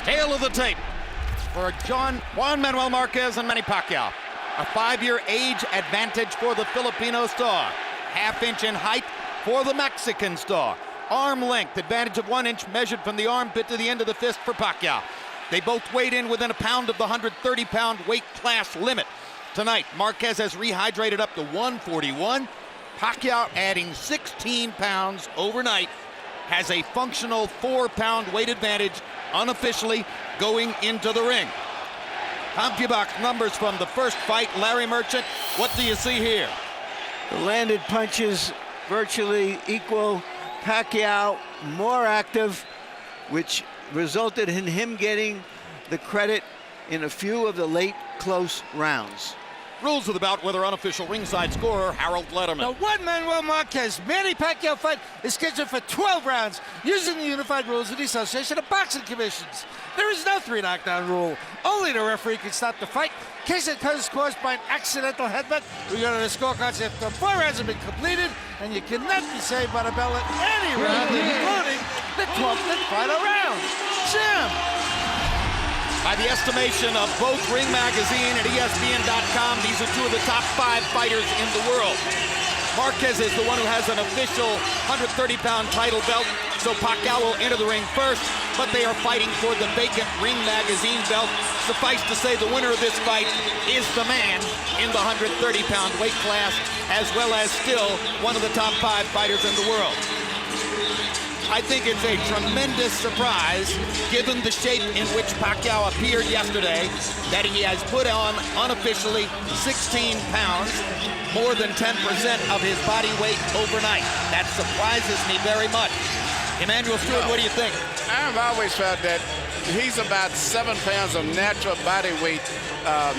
Tail of the tape for Juan Manuel Marquez and Manny Pacquiao. A 5-year age advantage for the Filipino star. Half-inch in height for the Mexican star. Arm length advantage of 1 inch measured from the armpit to the end of the fist for Pacquiao. They both weighed in within a pound of the 130-pound weight class limit. Tonight, Marquez has rehydrated up to 141. Pacquiao adding 16 pounds overnight, has a functional 4-pound weight advantage unofficially going into the ring. CompuBox numbers from the first fight. Larry Merchant, what do you see here? The landed punches virtually equal. Pacquiao more active, which resulted in him getting the credit in a few of the late close rounds. Rules of the bout with our unofficial ringside scorer, Harold Letterman. The Juan Manuel Marquez Manny Pacquiao fight is scheduled for 12 rounds using the unified rules of the Association of Boxing Commissions. There is no 3 knockdown rule. Only the referee can stop the fight in case it is caused by an accidental headbutt. We go to the scorecards after 4 rounds have been completed, and you cannot be saved by the bell at any round, including the 12th and final round. Jim. By the estimation of both Ring Magazine and ESPN.com, these are 2 of the top 5 fighters in the world. Marquez is the one who has an official 130-pound title belt, so Pacquiao will enter the ring first, but they are fighting for the vacant Ring Magazine belt. Suffice to say, the winner of this fight is the man in the 130-pound weight class, as well as still one of the top 5 fighters in the world. I think it's a tremendous surprise, given the shape in which Pacquiao appeared yesterday, that he has put on unofficially 16 pounds, more than 10% of his body weight overnight. That surprises me very much. Emmanuel Stewart, what do you think? I've always felt that he's about 7 pounds of natural body weight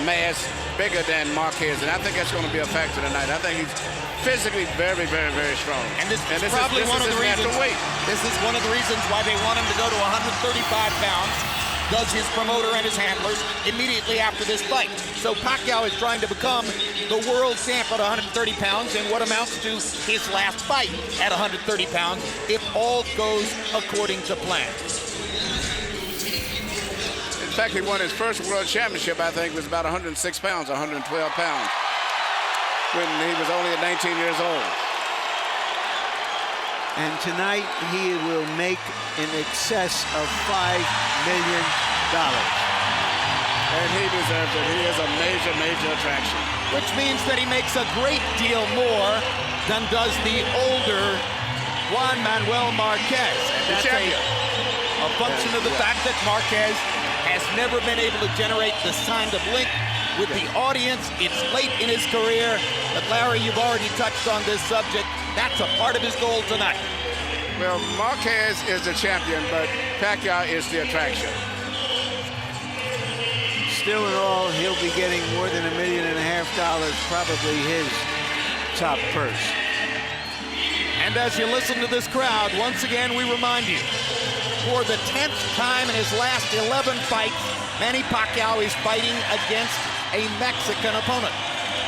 mass bigger than Marquez, and I think that's going to be a factor tonight. I think he's physically very, very, very strong. And this is probably one of the reasons. This is one of the reasons why they want him to go to 135 pounds. Does his promoter and his handlers immediately after this fight. So Pacquiao is trying to become the world champ at 130 pounds in what amounts to his last fight at 130 pounds, if all goes according to plan. In fact, he won his first world championship, I think, was about 106 pounds, 112 pounds, when he was only at 19 years old. And tonight he will make in excess of $5 million. And he deserves it. He is a major, major attraction. Which means that he makes a great deal more than does the older Juan Manuel Marquez. And that's a function of the fact that Marquez has never been able to generate this kind of link with the audience. It's late in his career, but Larry, you've already touched on this subject. That's a part of his goal tonight. Well, Marquez is the champion, but Pacquiao is the attraction. Still in all, he'll be getting more than $1.5 million, probably his top purse. And as you listen to this crowd, once again, we remind you, for the 10th time in his last 11 fights, Manny Pacquiao is fighting against a Mexican opponent.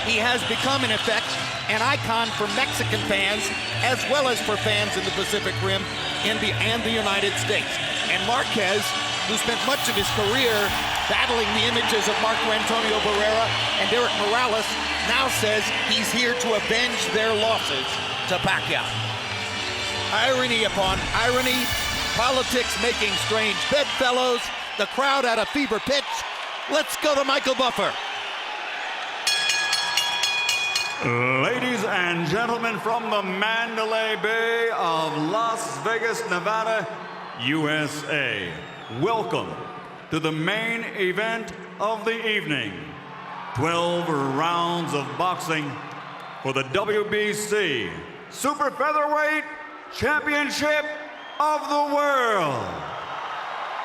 He has become, in effect, an icon for Mexican fans, as well as for fans in the Pacific Rim and the United States. And Marquez, who spent much of his career battling the images of Marco Antonio Barrera and Derek Morales, now says he's here to avenge their losses to Pacquiao. Irony upon irony, politics making strange bedfellows, the crowd at a fever pitch. Let's go to Michael Buffer. Ladies and gentlemen, from the Mandalay Bay of Las Vegas, Nevada, USA, welcome to the main event of the evening. 12 rounds of boxing for the WBC Super Featherweight Championship of the World.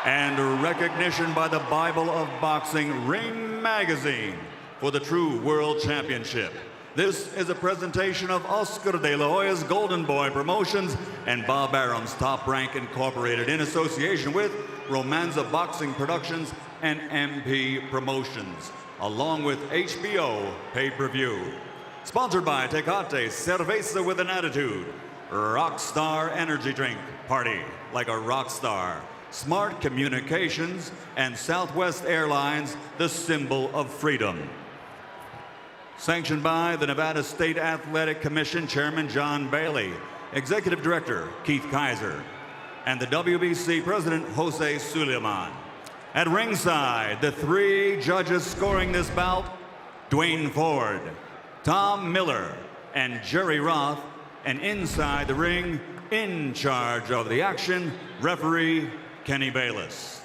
And recognition by the Bible of Boxing Ring Magazine for the true World Championship. This is a presentation of Oscar de la Hoya's Golden Boy Promotions and Bob Arum's Top Rank Incorporated in association with Romanza Boxing Productions and MP Promotions, along with HBO Pay-Per-View. Sponsored by Tecate Cerveza with an Attitude, Rockstar Energy Drink, party like a rock star. Smart Communications, and Southwest Airlines, the symbol of freedom. Sanctioned by the Nevada State Athletic Commission Chairman John Bailey, Executive Director Keith Kaiser, and the WBC President Jose Suleiman. At ringside, the 3 judges scoring this bout, Duane Ford, Tom Miller, and Jerry Roth, and inside the ring, in charge of the action, referee Kenny Bayless.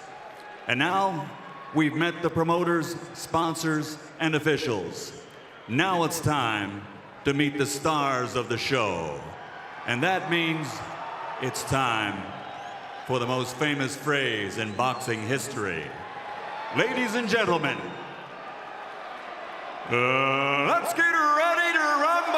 And now, we've met the promoters, sponsors, and officials. Now it's time to meet the stars of the show. And that means it's time for the most famous phrase in boxing history. Ladies and gentlemen, let's get ready to rumble!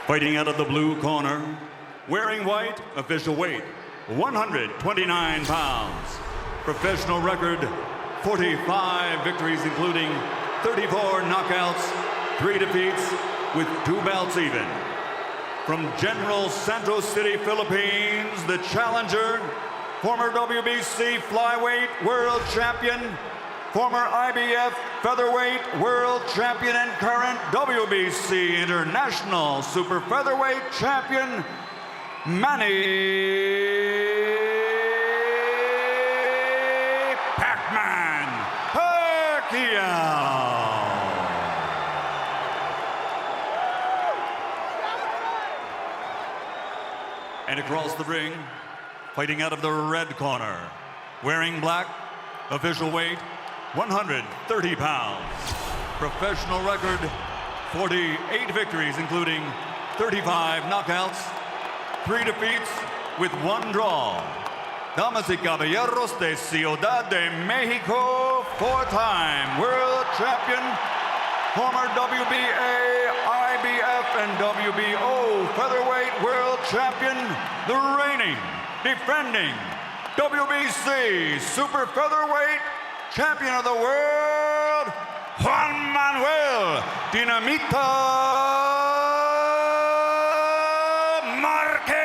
Fighting out of the blue corner, wearing white, official weight, 129 pounds. Professional record, 45 victories, including 34 knockouts, 3 defeats, with 2 bouts even. From General Santos City, Philippines, the challenger, former WBC flyweight world champion, former IBF featherweight world champion, and current WBC international super featherweight champion, Manny Pacquiao. And across the ring, fighting out of the red corner, wearing black, official weight, 130 pounds. Professional record, 48 victories, including 35 knockouts, 3 defeats, with 1 draw. Damas y caballeros de Ciudad de Mexico, 4-time world champion, former WBA, IBF, and WBO featherweight world champion, the reigning, defending WBC super featherweight champion of the world, Juan Manuel Dinamita Marquez.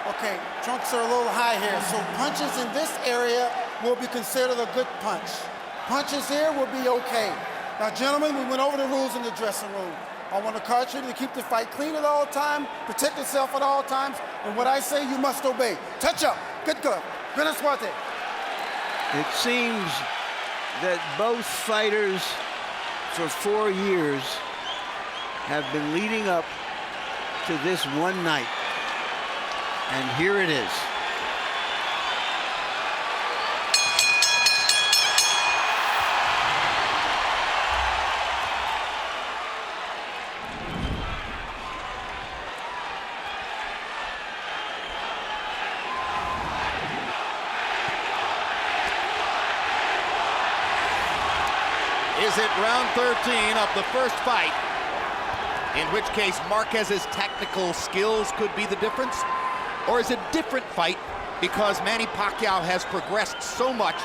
Okay, trunks are a little high here, so punches in this area will be considered a good punch. Punches here will be okay. Now, gentlemen, we went over the rules in the dressing room. I want to caution you to keep the fight clean at all times, protect yourself at all times, and what I say, you must obey. Touch up. Good. Buena suerte. It seems that both fighters for 4 years have been leading up to this one night. And here it is. Is it round 13 of the first fight, in which case Marquez's technical skills could be the difference? Or is it a different fight because Manny Pacquiao has progressed so much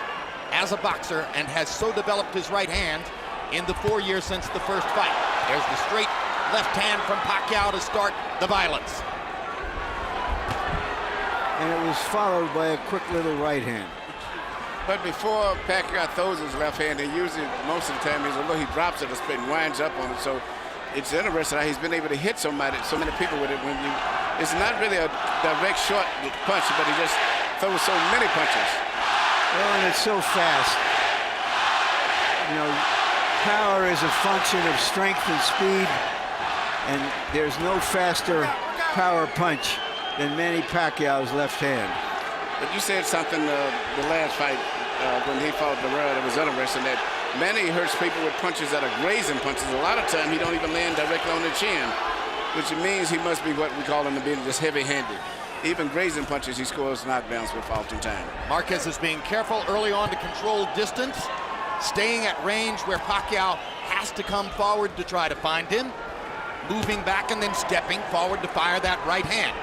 as a boxer and has so developed his right hand in the 4 years since the first fight? There's the straight left hand from Pacquiao to start the violence. And it was followed by a quick little right hand. But before Pacquiao throws his left hand, and usually most of the time he drops it and winds up on it. So it's interesting how he's been able to hit so many people with it. It's not really a direct short punch, but he just throws so many punches. Well, and it's so fast. You know, power is a function of strength and speed, and there's no faster power punch than Manny Pacquiao's left hand. But you said something the last fight when he fought Barrera that was interesting, that Manny hurts people with punches that are grazing punches. A lot of time he don't even land directly on the chin, which means he must be what we call in the business just heavy-handed. Even grazing punches, he scores knockdowns with often time. Marquez is being careful early on to control distance, staying at range where Pacquiao has to come forward to try to find him. moving back and then stepping forward to fire that right hand.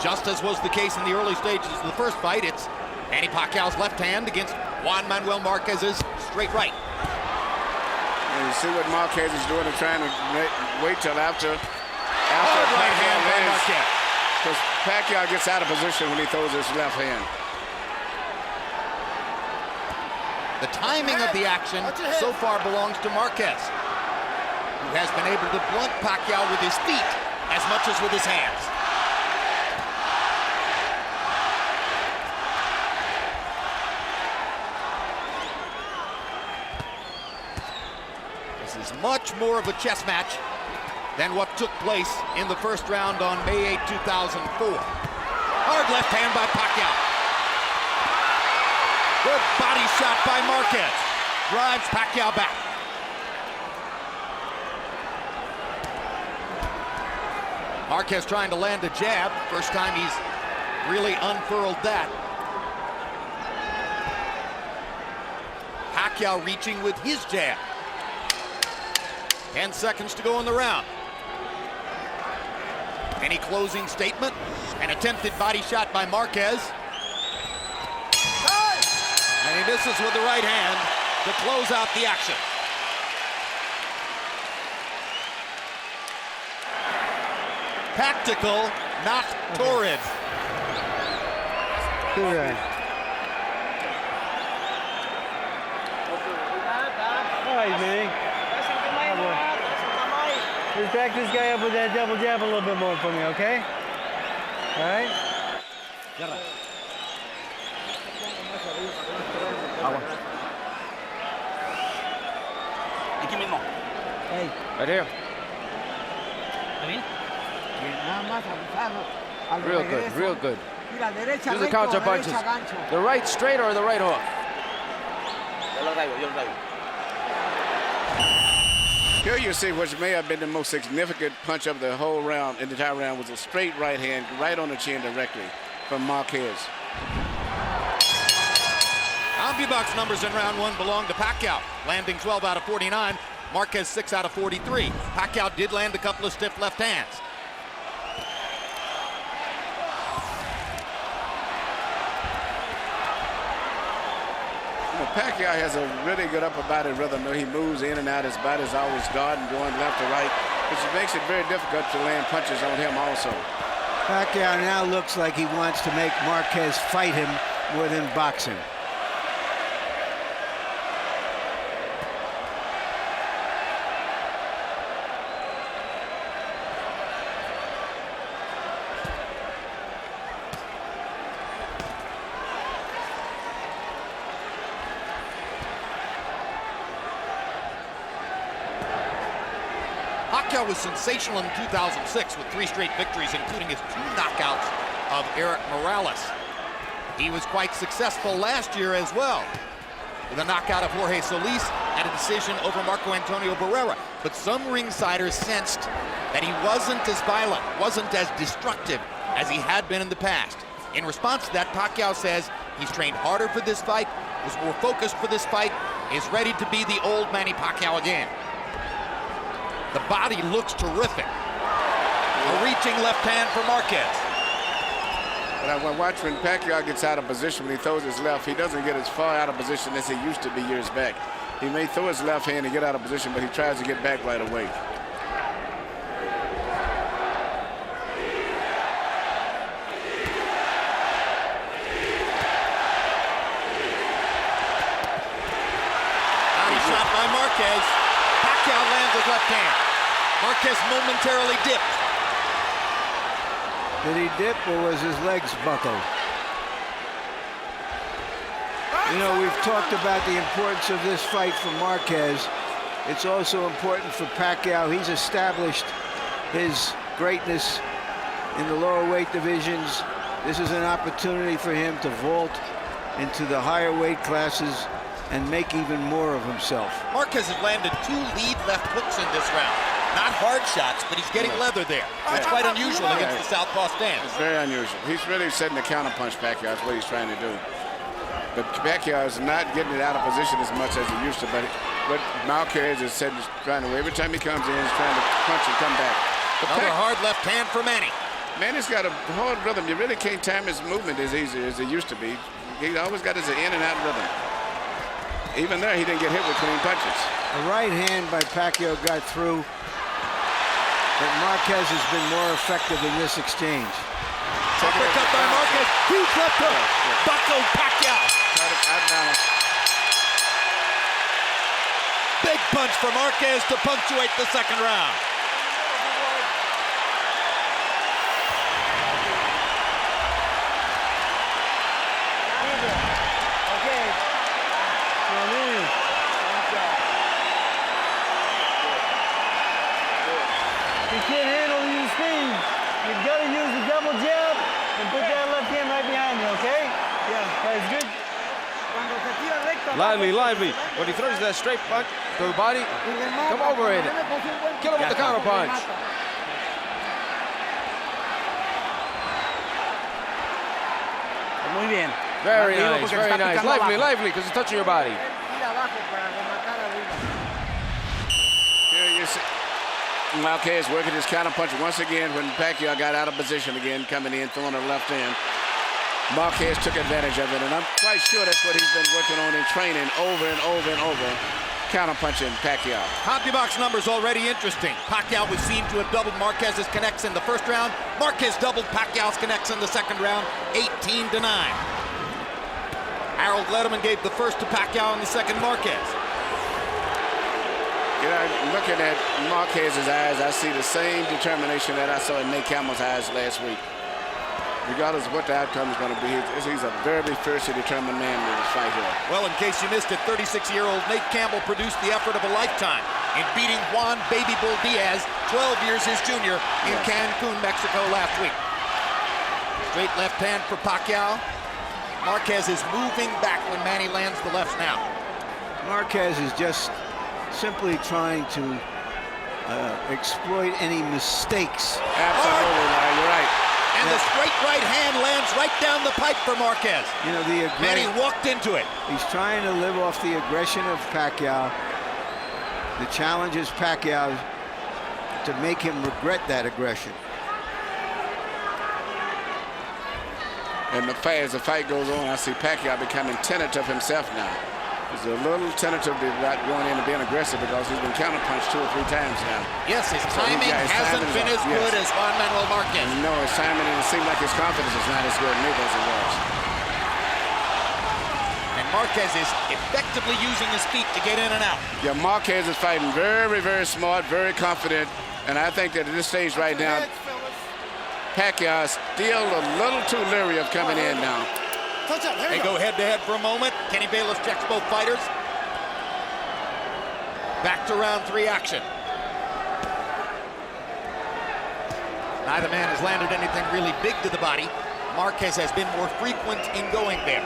Just as was the case in the early stages of the first fight, it's Manny Pacquiao's left hand against Juan Manuel Marquez's straight right. And you see what Marquez is doing, trying to wait till after right hand by Marquez. Because Pacquiao gets out of position when he throws his left hand. The timing of the action so far belongs to Marquez, who has been able to blunt Pacquiao with his feet as much as with his hands. This is much more of a chess match than what took place in the first round on May 8, 2004. Hard left hand by Pacquiao. Good body shot by Marquez. Drives Pacquiao back. Marquez trying to land a jab. First time he's really unfurled that. Pacquiao reaching with his jab. 10 seconds to go in the round. Any closing statement? An attempted body shot by Marquez. And he misses with the right hand to close out the action. Tactical, not torrid. Correct. All right, Manny. Just back this guy up with that double jab a little bit more for me, okay? All right? Aquí mismo. Hey. Right here. Real good, real good. Do the counter punches. The right straight or the right hook? Yo lo traigo. Here you see what may have been the most significant punch of the whole round, in the entire round, was a straight right hand right on the chin directly from Marquez. CompuBox numbers in round one belong to Pacquiao, landing 12 out of 49. Marquez 6 out of 43. Pacquiao did land a couple of stiff left hands. Pacquiao has a really good upper body rhythm. He moves in and out. His body's always guarding, going left to right, which makes it very difficult to land punches on him also. Pacquiao now looks like he wants to make Marquez fight him more than box him. Pacquiao was sensational in 2006 with 3 straight victories, including his 2 knockouts of Eric Morales. He was quite successful last year as well, with a knockout of Jorge Solis and a decision over Marco Antonio Barrera. But some ringsiders sensed that he wasn't as violent, wasn't as destructive as he had been in the past. In response to that, Pacquiao says he's trained harder for this fight, was more focused for this fight, is ready to be the old Manny Pacquiao again. The body looks terrific. A reaching left hand for Marquez. But I watch when Pacquiao gets out of position, when he throws his left, he doesn't get as far out of position as he used to be years back. He may throw his left hand and get out of position, but he tries to get back right away. Body shot by Marquez. Pacquiao lands his left hand. Marquez momentarily dipped. Did he dip or was his legs buckled? You know, we've talked about the importance of this fight for Marquez. It's also important for Pacquiao. He's established his greatness in the lower weight divisions. This is an opportunity for him to vault into the higher weight classes and make even more of himself. Marquez has landed 2 lead left hooks in this round. Not hard shots, but he's getting leather there. That's quite unusual against the southpaw stance. It's very unusual. He's really setting the counter punch, Pacquiao. That's what he's trying to do. But Pacquiao is not getting it out of position as much as he used to, but what Marquez is said, trying to, every time he comes in, he's trying to punch and come back. Another hard left hand for Manny. Manny's got a hard rhythm. You really can't time his movement as easy as it used to be. He always got his in and out rhythm. Even there, he didn't get hit with clean punches. A right hand by Pacquiao got through, but Marquez has been more effective in this exchange. Uppercut by Marquez. Huge left hook. Buckled Pacquiao. Big punch for Marquez to punctuate the second round. You can't handle your speed. You've got to use the double jab and put that left hand right behind you, okay? Yeah, that's good. Lively, lively. When he throws that straight punch to the body, come over in it. Kill him with the counter punch. Muy bien. Very nice, very nice. Lively, lively, because it's touching your body. Here you see Marquez working his counter punch once again when Pacquiao got out of position again, coming in, throwing a left hand. Marquez took advantage of it, and I'm quite sure that's what he's been working on in training over and over and over, counter-punching Pacquiao. CompuBox numbers already interesting. Pacquiao was seen to have doubled Marquez's connects in the first round. Marquez doubled Pacquiao's connects in the second round, 18-9. Harold Letterman gave the first to Pacquiao and the second Marquez. You know, looking at Marquez's eyes, I see the same determination that I saw in Nate Campbell's eyes last week. Regardless of what the outcome is going to be, he's a very fiercely determined man in this fight here. Well, in case you missed it, 36-year-old Nate Campbell produced the effort of a lifetime in beating Juan Baby Bull Diaz, 12 years his junior, in Cancun, Mexico last week. Straight left hand for Pacquiao. Marquez is moving back when Manny lands the left now. Marquez is just simply trying to exploit any mistakes. Absolutely, Larry, you're right. And the straight right hand lands right down the pipe for Marquez. You know, Manny walked into it. He's trying to live off the aggression of Pacquiao. The challenge is Pacquiao to make him regret that aggression. And as the fight goes on, I see Pacquiao becoming tentative himself now. He's a little tentative about going in and being aggressive because he's been counterpunched 2 or 3 times now. Yes, his timing hasn't been as good as Juan Manuel Marquez. No, his timing, and it seemed like his confidence is not as good neither as it was. And Marquez is effectively using his feet to get in and out. Yeah, Marquez is fighting very smart, very confident. And I think that at this stage right now, Pacquiao is still a little too leery of coming in now. They go head-to-head for a moment. Kenny Bayless checks both fighters. Back to round 3 action. Neither man has landed anything really big to the body. Marquez has been more frequent in going there.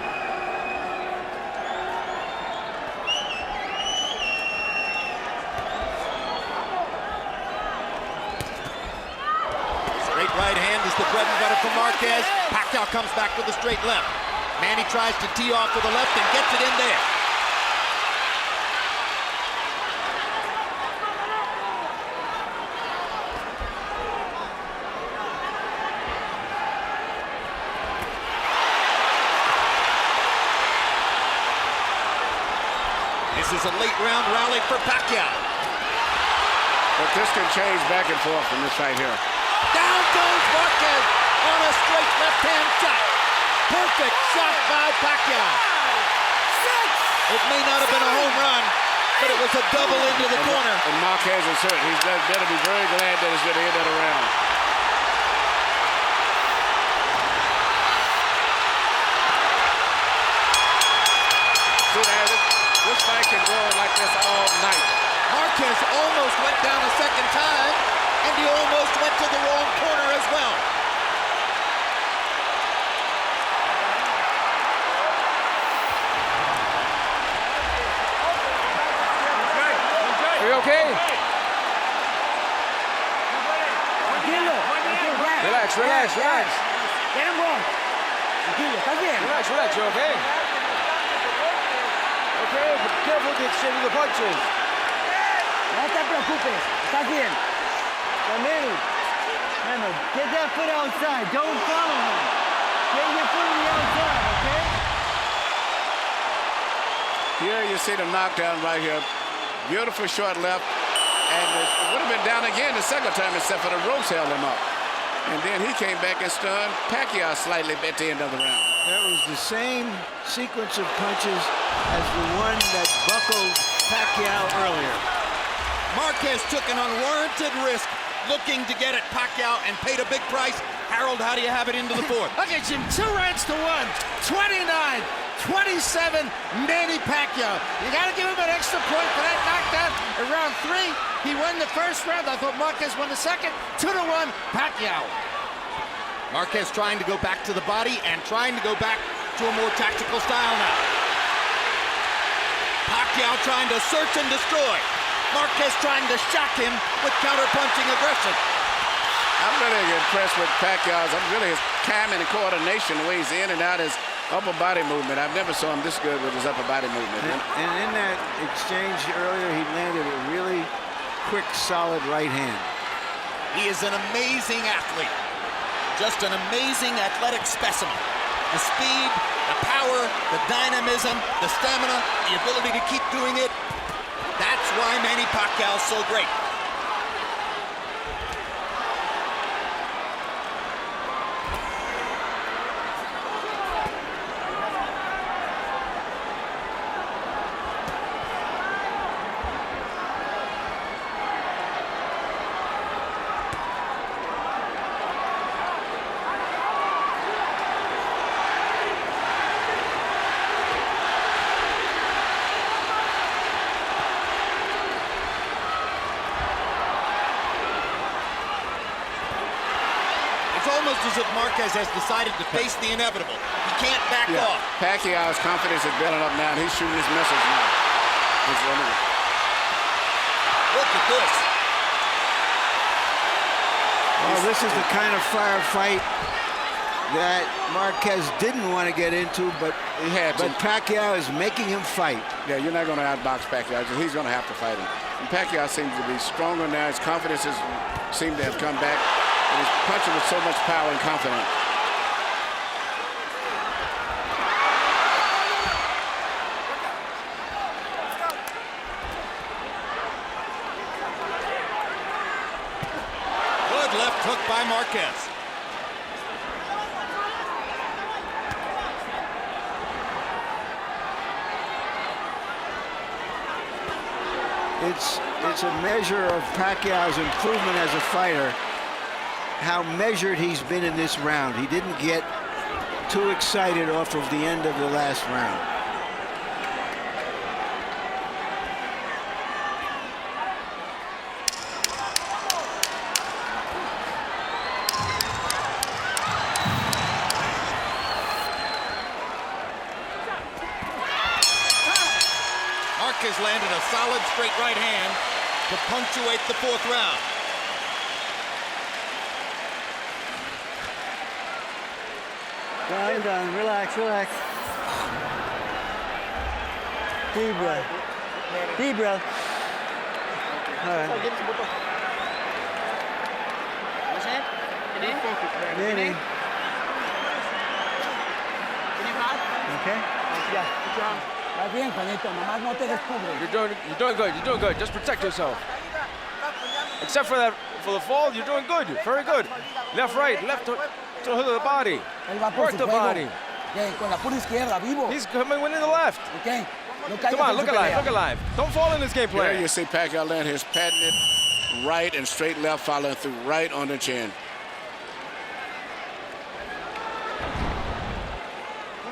Straight right hand is the bread and butter for Marquez. Pacquiao comes back with a straight left. Manny tries to tee off with the left and gets it in there. This is a late round rally for Pacquiao. But this can change back and forth in this fight here. Down goes Marquez on a straight left-hand shot. Perfect shot by Pacquiao. It may not have been a home run, but it was a double into the corner. And Marquez is hurt. He's better be very glad that he's going to hit that around. See there, this fight can go on like this all night. Marquez almost went down a second time, and he almost went to the wrong corner as well. Are you okay? Relax, relax, relax. Get him wrong. Tranquilo, ¿estás bien? Relax, relax, you okay? Okay, but careful with the exchange of the punches. No te preocupes. Estás bien. Manny, remember, get that foot outside. Don't follow him. Get your foot on the outside, okay? Here you see the knockdown right here. Beautiful short left. And it would have been down again the second time except for the ropes held him up. And then he came back and stunned Pacquiao slightly at the end of the round. That was the same sequence of punches as the one that buckled Pacquiao earlier. Marquez took an unwarranted risk looking to get at Pacquiao and paid a big price. Harold, how do you have it into the fourth? Okay, Jim, 2 rounds to 1. 29-27, Manny Pacquiao. You got to give him an extra point for that knockdown in round 3. He won the first round. I thought Marquez won the second. 2-1, Pacquiao. Marquez trying to go back to the body and trying to go back to a more tactical style now. Pacquiao trying to search and destroy. Marquez trying to shock him with counter-punching aggression. I'm really impressed with Pacquiao's. I'm really his timing and coordination, the way he's in and out his upper body movement. I've never saw him this good with his upper body movement. And in that exchange earlier, he landed a really quick, solid right hand. He is an amazing athlete. Just an amazing athletic specimen. The speed, the power, the dynamism, the stamina, the ability to keep doing it. That's why Manny Pacquiao is so great. As if Marquez has decided to face the inevitable. He can't back off. Pacquiao's confidence is building up now. He's shooting his missiles now. Look at this. Well, this is the kind of firefight that Marquez didn't want to get into, but Pacquiao is making him fight. Yeah, you're not going to outbox Pacquiao. He's going to have to fight him. And Pacquiao seems to be stronger now. His confidence seems to have come back. And he's punching with so much power and confidence. Good left hook by Marquez. It's a measure of Pacquiao's improvement as a fighter, how measured he's been in this round. He didn't get too excited off of the end of the last round. Marquez landed a solid straight right hand to punctuate the fourth round. Done. Relax. Deep breath. All right. Manny. Okay? You're doing good. Just protect yourself. Except for the fall, you're doing good. Very good. Left, right, left to the hood of the body. Work the body. He's coming in the left. Come on, look alive. Don't fall in this game plan. There you see Pacquiao land his patented right and straight left, following through right on the chin.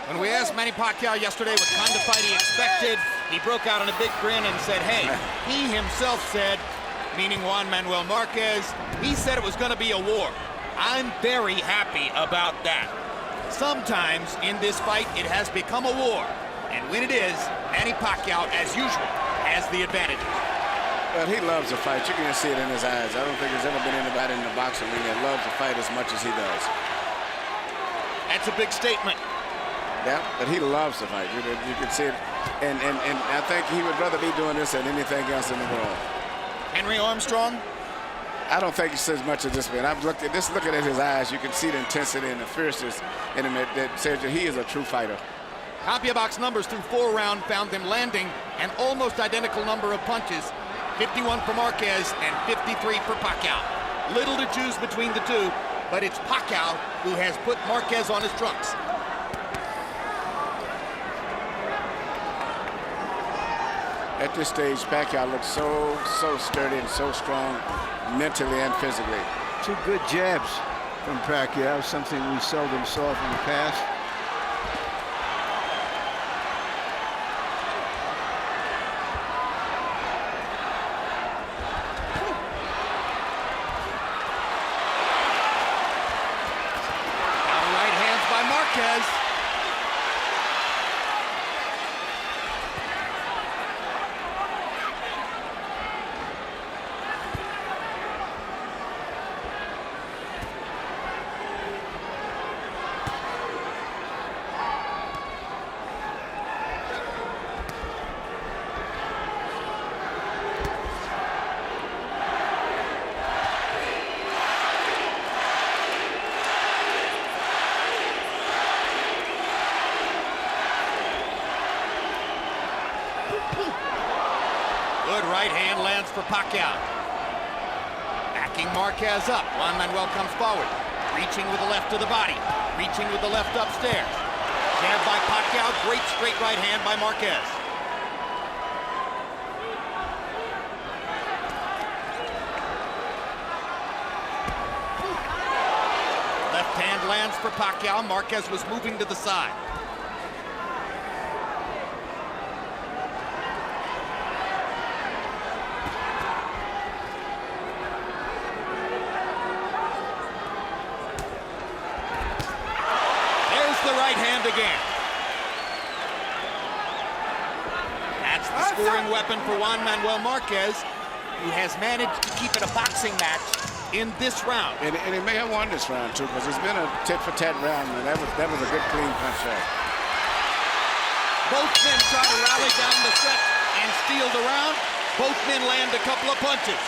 When we asked Manny Pacquiao yesterday what kind of fight he expected, he broke out in a big grin and said, hey, he himself said, meaning Juan Manuel Marquez, he said it was going to be a war. I'm very happy about that. Sometimes in this fight, it has become a war. And when it is, Manny Pacquiao, as usual, has the advantage. Well, he loves the fight. You can just see it in his eyes. I don't think there's ever been anybody in the boxing ring that loves the fight as much as he does. That's a big statement. Yeah, but he loves to fight. You can see it. And I think he would rather be doing this than anything else in the world. Henry Armstrong? I don't think he says much of this man. I'm looking at his eyes. You can see the intensity and the fierceness in him that says that he is a true fighter. CompuBox numbers through 4 rounds found them landing an almost identical number of punches, 51 for Marquez and 53 for Pacquiao. Little to choose between the two, but it's Pacquiao who has put Marquez on his trunks. At this stage, Pacquiao looks so sturdy and so strong mentally and physically. 2 good jabs from Pacquiao, something we seldom saw from the past. Right hands by Marquez. Good right hand lands for Pacquiao. Backing Marquez up. Juan Manuel comes forward. Reaching with the left to the body. Reaching with the left upstairs. Jab by Pacquiao. Great straight right hand by Marquez. Left hand lands for Pacquiao. Marquez was moving to the side. Again. That's the scoring weapon for Juan Manuel Marquez, who has managed to keep it a boxing match in this round. And he may have won this round too, because it's been a tit-for-tat round, and that was a good clean punch there. Both men try to rally down the stretch and steal the round. Both men land a couple of punches.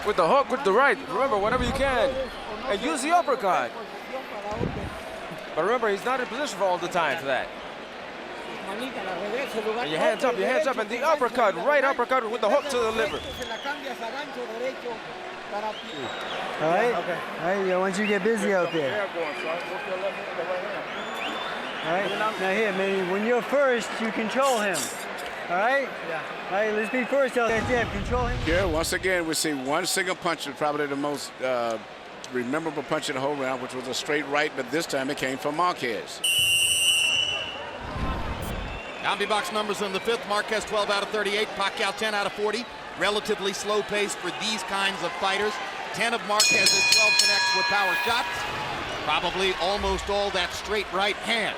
With the hook, with the right. Remember, whenever you can. And use the uppercut. But remember, he's not in position for all the time for that. And your hands up, and the uppercut, right uppercut with the hook to the liver. All right? Okay. All right, I want you to get busy out there. All right? Now here, man, when you're first, you control him. All right? Yeah. All right, let's be first out there. Control him. Here, once again, we see one single punch, probably the most memorable punch in the whole round, which was a straight right, but this time it came from Marquez. CompuBox numbers in the 5th. Marquez 12 out of 38. Pacquiao 10 out of 40. Relatively slow pace for these kinds of fighters. 10 of Marquez's 12 connects with power shots. Probably almost all that straight right hand.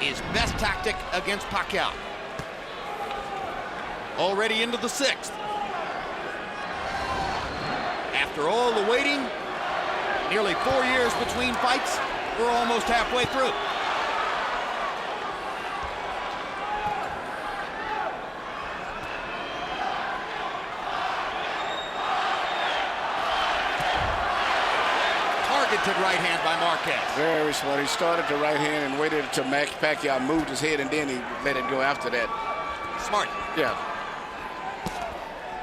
His best tactic against Pacquiao. Already into the 6th. After all the waiting, nearly 4 years between fights, we're almost halfway through. Targeted right hand by Marquez. Very smart. He started the right hand and waited until Pacquiao moved his head, and then he let it go after that. Smart. Yeah.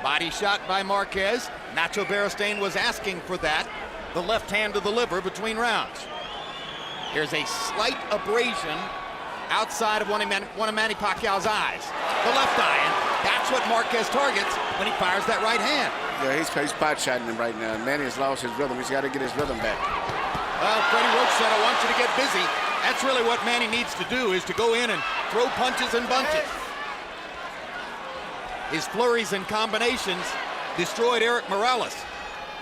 Body shot by Marquez. Nacho Beristain was asking for that. The left hand to the liver between rounds. There's a slight abrasion outside of one of Manny Pacquiao's eyes. The left eye, and that's what Marquez targets when he fires that right hand. Yeah, he's pot shotting him right now. Manny has lost his rhythm. He's got to get his rhythm back. Well, Freddie Roach said, I want you to get busy. That's really what Manny needs to do, is to go in and throw punches and bunches. His flurries and combinations destroyed Eric Morales.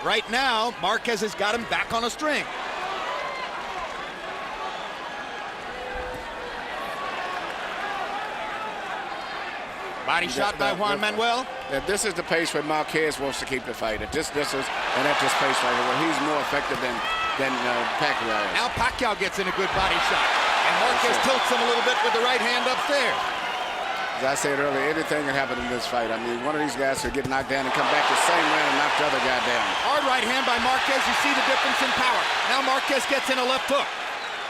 Right now, Marquez has got him back on a string. Body shot by Juan Manuel. that this is the pace where Marquez wants to keep the fight. At this distance and at this pace right here, where he's more effective than Pacquiao is. Now Pacquiao gets in a good body shot. And Marquez tilts him a little bit with the right hand upstairs. As I said earlier, anything can happen in this fight. I mean, one of these guys could get knocked down and come back the same round and knock the other guy down. Hard right hand by Marquez. You see the difference in power. Now Marquez gets in a left hook.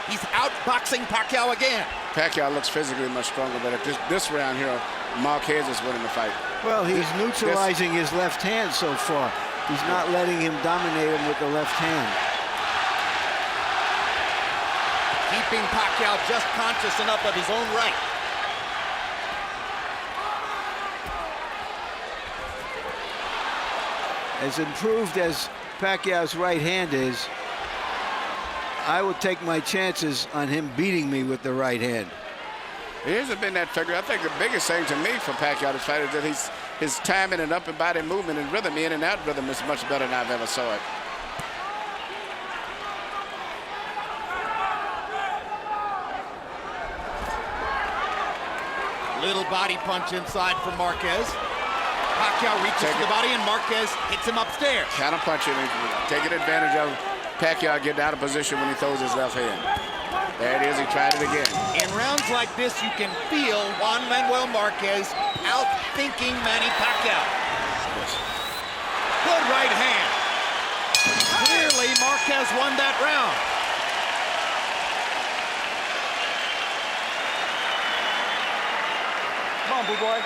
He's outboxing Pacquiao again. Pacquiao looks physically much stronger, but at this round here, Marquez is winning the fight. Well, he's neutralizing his left hand so far. He's not letting him dominate him with the left hand. Keeping Pacquiao just conscious enough of his own right. As improved as Pacquiao's right hand is, I would take my chances on him beating me with the right hand. It hasn't been that figure. I think the biggest thing to me for Pacquiao this fight is that his timing and upper body movement and rhythm, in and out rhythm, is much better than I've ever saw it. Little body punch inside from Marquez. Pacquiao reaches to the body and Marquez hits him upstairs. Counter punching, taking advantage of Pacquiao getting out of position when he throws his left hand. There it is, he tried it again. In rounds like this, you can feel Juan Manuel Marquez out-thinking Manny Pacquiao. Good right hand. Clearly, Marquez won that round. Come on, boo boy.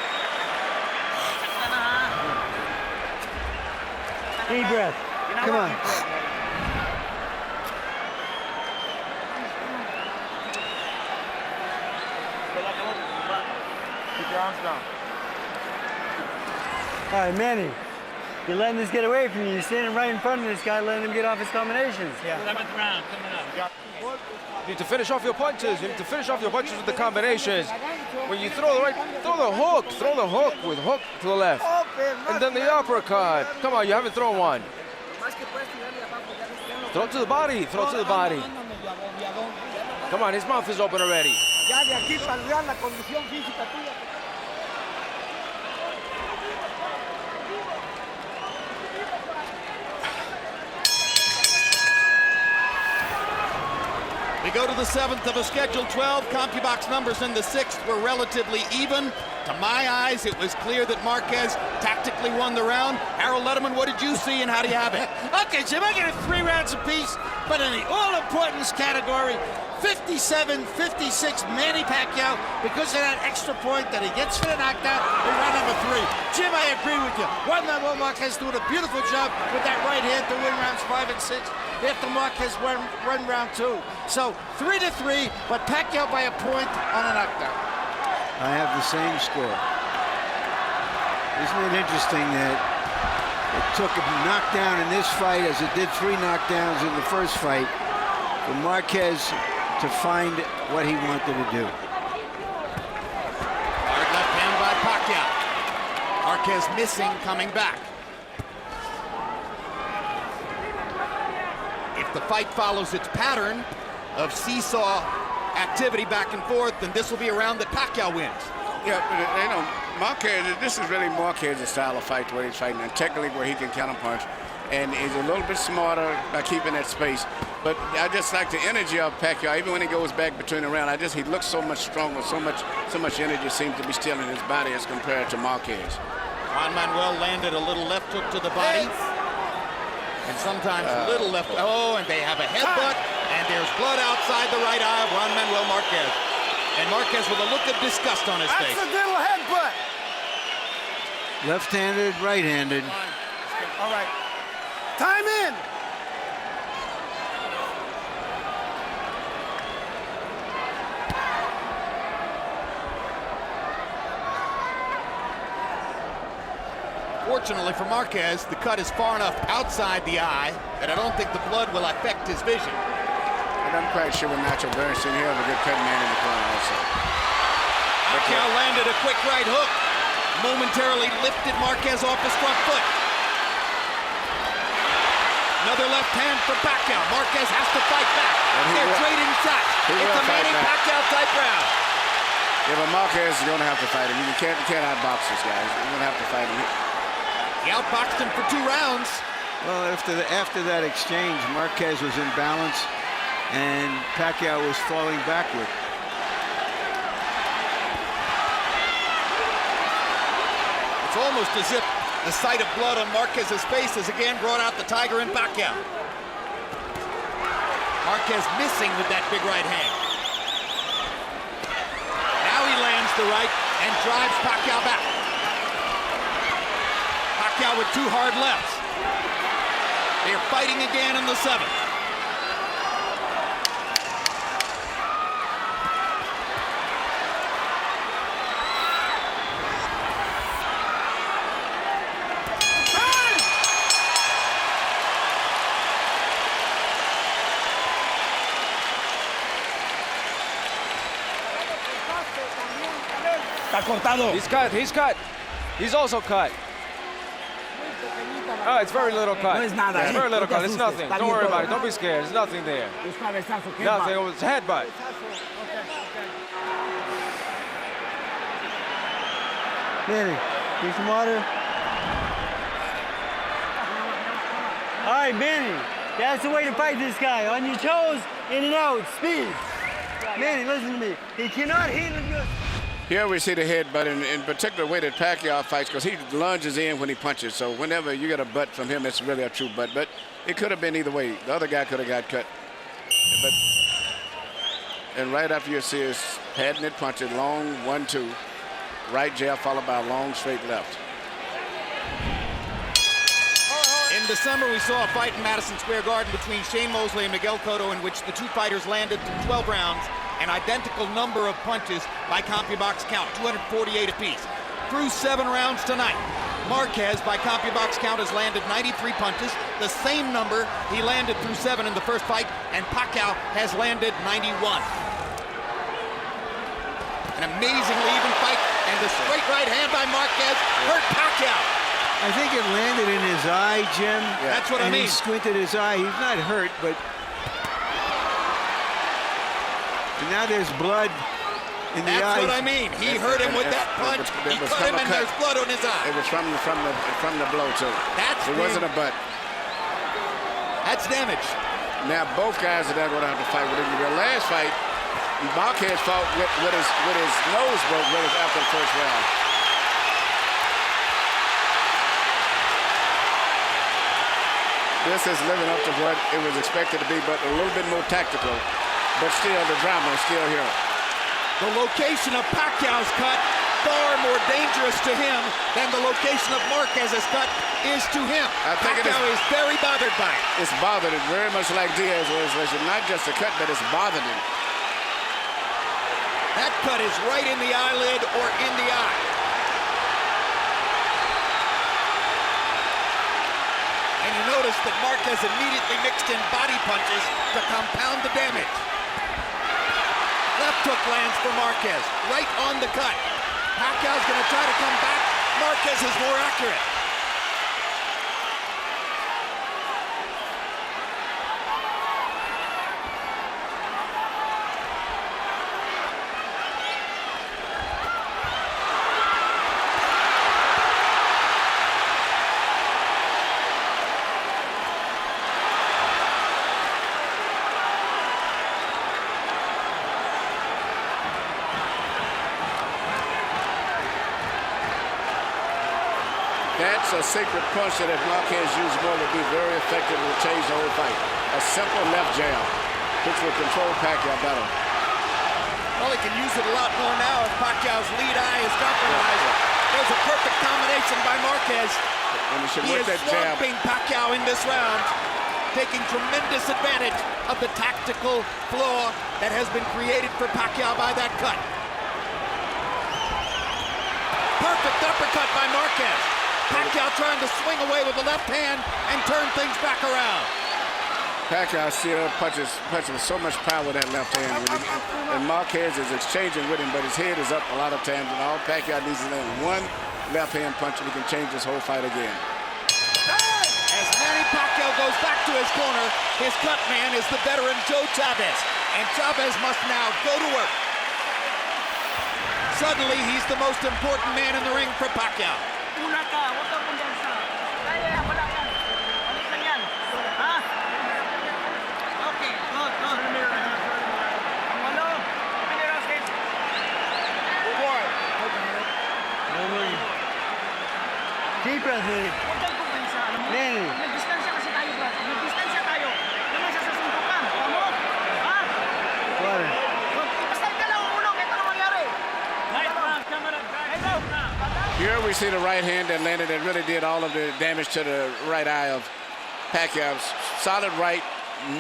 Deep breath. Come on. Keep your arms down. All right, Manny. You're letting this get away from you. You're standing right in front of this guy, letting him get off his combinations. Yeah. 11th round coming up. You need to finish off your punches. You need to finish off your punches with the combinations. When you throw the right, throw the hook. Throw the hook with hook to the left. And then the uppercut. Come on, you haven't thrown one. Throw it to the body. Throw it to the body. Come on, his mouth is open already. We go to the 7th of a scheduled 12. CompuBox numbers in the 6th were relatively even. To my eyes, it was clear that Marquez tactically won the round. Harold Letterman, what did you see and how do you have it? Okay, Jim, I get it 3 rounds apiece, but in the all-importance category, 57-56 Manny Pacquiao, because of that extra point that he gets for the knockdown in round number 3. Jim, I agree with you. Juan Manuel Marquez doing a beautiful job with that right hand to win rounds 5 and 6. After Marquez run round 2. So 3-3, but Pacquiao by a point on a knockdown. I have the same score. Isn't it interesting that it took a knockdown in this fight as it did 3 knockdowns in the first fight for Marquez to find what he wanted to do. Hard left hand by Pacquiao. Marquez missing, coming back. If the fight follows its pattern of seesaw activity back and forth, then this will be a round that Pacquiao wins. Yeah, but you know, Marquez, this is really Marquez's style of fight, the way he's fighting, and technically where he can counterpunch. And he's a little bit smarter by keeping that space. But I just like the energy of Pacquiao. Even when he goes back between the round, he looks so much stronger, so much energy seems to be still in his body as compared to Marquez. Juan Manuel landed a little left hook to the body. And sometimes a little left. Oh, and they have a headbutt. And there's blood outside the right eye of Juan Manuel Marquez. And Marquez with a look of disgust on his face. Accidental headbutt. Left-handed, right-handed. All right. Time in. Fortunately for Marquez, the cut is far enough outside the eye that I don't think the blood will affect his vision. And I'm quite sure with Nacho Bernstein, he'll have a good cut man in the corner also. Pacquiao landed a quick right hook. Momentarily lifted Marquez off his front foot. Another left hand for Pacquiao. Marquez has to fight back. They're trading shots. It's a Manny Pacquiao type round. Yeah, but Marquez is going to have to fight him. You can't outbox this guy. You're going to have to fight him. He outboxed him for 2 rounds. Well, after that exchange, Marquez was in balance, and Pacquiao was falling backward. It's almost as if the sight of blood on Marquez's face has again brought out the tiger in Pacquiao. Marquez missing with that big right hand. Now he lands the right and drives Pacquiao back. Pacquiao with 2 hard lefts. They're fighting again in the 7th. Está cortado. He's cut, he's cut. He's also cut. Oh, it's very little cut. No es nada, It's very little no te cut. It's asustes. nothing. Está Don't bien worry todo. about it. Don't be scared. There's nothing there. Es cabezazo. Nothing. It was a headbutt. Manny, need some water? All right, Manny. That's the way to fight this guy. On your toes, in and out, speed. Manny, listen to me. He cannot hit him. Here we see the headbutt, in particular way that Pacquiao fights, because he lunges in when he punches. So whenever you get a butt from him, it's really a true butt. But it could have been either way. The other guy could have got cut. And right after you see his patented punches, long 1-2, right jab followed by a long straight left. In December, we saw a fight in Madison Square Garden between Shane Mosley and Miguel Cotto, in which the 2 fighters landed through 12 rounds, an identical number of punches by CompuBox count, 248 apiece. Through 7 rounds tonight, Marquez, by CompuBox count, has landed 93 punches, the same number he landed through 7 in the first fight, and Pacquiao has landed 91. An amazingly even fight, and the straight right hand by Marquez hurt Pacquiao. I think it landed in his eye, Jim. Yeah. That's what I mean. He squinted his eye. He's not hurt, but and now there's blood in the eye. That's what I mean. He hurt him with that punch. He cut him, and there's blood on his eye. It was from the blow too. It wasn't a butt. That's damage. Now both guys are going to have to fight with him. The last fight, Marquez fought with his nose broke after the first round. This is living up to what it was expected to be, but a little bit more tactical. But still, the drama is still here. The location of Pacquiao's cut, far more dangerous to him than the location of Marquez's cut is to him. I think Pacquiao is very bothered by it. It's bothered him very much like Diaz was. Not just a cut, but it's bothered him. That cut is right in the eyelid or in the eye. And you notice that Marquez immediately mixed in body punches to compound the damage. Left hook lands for Marquez, right on the cut. Pacquiao's going to try to come back. Marquez is more accurate. That's a secret punch that if Marquez used more would be very effective and would change the whole fight. A simple left jab, which would control Pacquiao better. Well, he can use it a lot more now if Pacquiao's lead eye is compromised. There's a perfect combination by Marquez. He is swamping Pacquiao in this round, taking tremendous advantage of the tactical flaw that has been created for Pacquiao by that cut. Perfect uppercut by Marquez. Pacquiao trying to swing away with the left hand and turn things back around. Pacquiao still punches with so much power with that left hand. And Marquez is exchanging with him, but his head is up a lot of times. And all Pacquiao needs is land one left hand punch, and he can change this whole fight again. As Manny Pacquiao goes back to his corner, his cut man is the veteran Joe Chavez. And Chavez must now go to work. Suddenly, he's the most important man in the ring for Pacquiao. Una acá, otra con lanzada. Deep breath, Manny. Huwag kang kumpensa, alam mo? Manny. Nagdistansya kasi tayo, Brad. Nagdistansya tayo. Naman siya sa suntukan. Tama? Ha? Water. Basta ka lang umulong. Ito na mangyari. Here we see the right hand that landed that really did all of the damage to the right eye of Pacquiao. Solid right,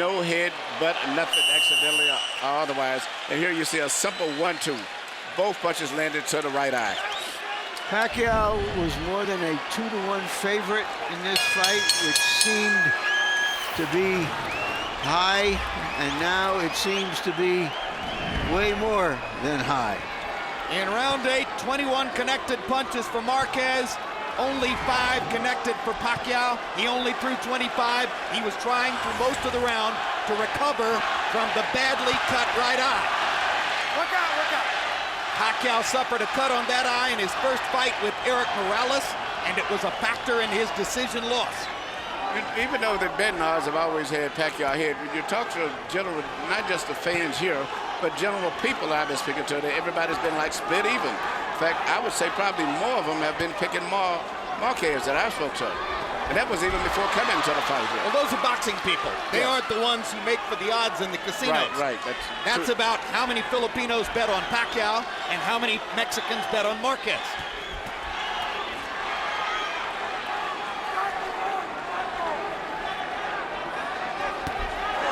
no head, but nothing accidentally or otherwise. And here you see a simple 1-2. Both punches landed to the right eye. Pacquiao was more than a 2-to-1 favorite in this fight, which seemed to be high, and now it seems to be way more than high. In round 8, 21 connected punches for Marquez. Only 5 connected for Pacquiao. He only threw 25. He was trying through most of the round to recover from the badly cut right eye. Look out, look out. Pacquiao suffered a cut on that eye in his first fight with Eric Morales, and it was a factor in his decision loss. Even though the betting odds have always had Pacquiao ahead, when you talk to general, not just the fans here, but general people I've been speaking to, everybody's been like split even. In fact, I would say probably more of them have been picking Marquez that I spoke to. And that was even before coming to the fight here. Well, those are boxing people. They Yeah. aren't the ones who make for the odds in the casinos. Right. That's true. about how many Filipinos bet on Pacquiao and how many Mexicans bet on Marquez.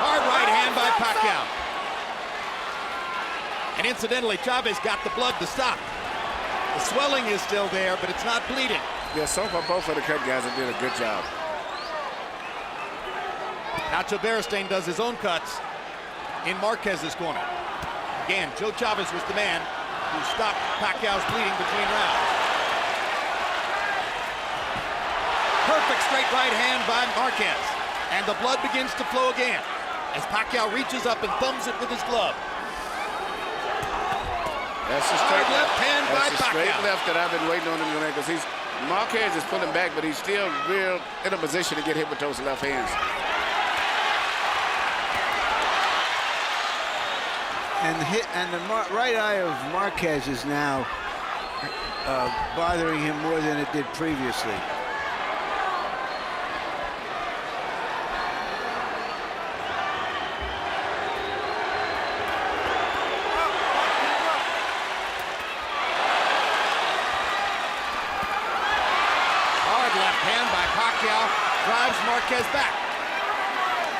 Hard right hand by Pacquiao. And incidentally, Chavez got the blood to stop. The swelling is still there, but it's not bleeding. Yeah, so far both of the cut guys have did a good job. Nacho Beristain does his own cuts in Marquez's corner. Again, Joe Chavez was the man who stopped Pacquiao's bleeding between rounds. Perfect straight right hand by Marquez. And the blood begins to flow again as Pacquiao reaches up and thumbs it with his glove. That's the straight Hard left hand by That's the straight Pacquiao. left that I've been waiting on him to land, because Marquez is pulling back, but he's still real in a position to get hit with those left hands. And the right eye of Marquez is now bothering him more than it did previously. Hard left hand by Pacquiao drives Marquez back.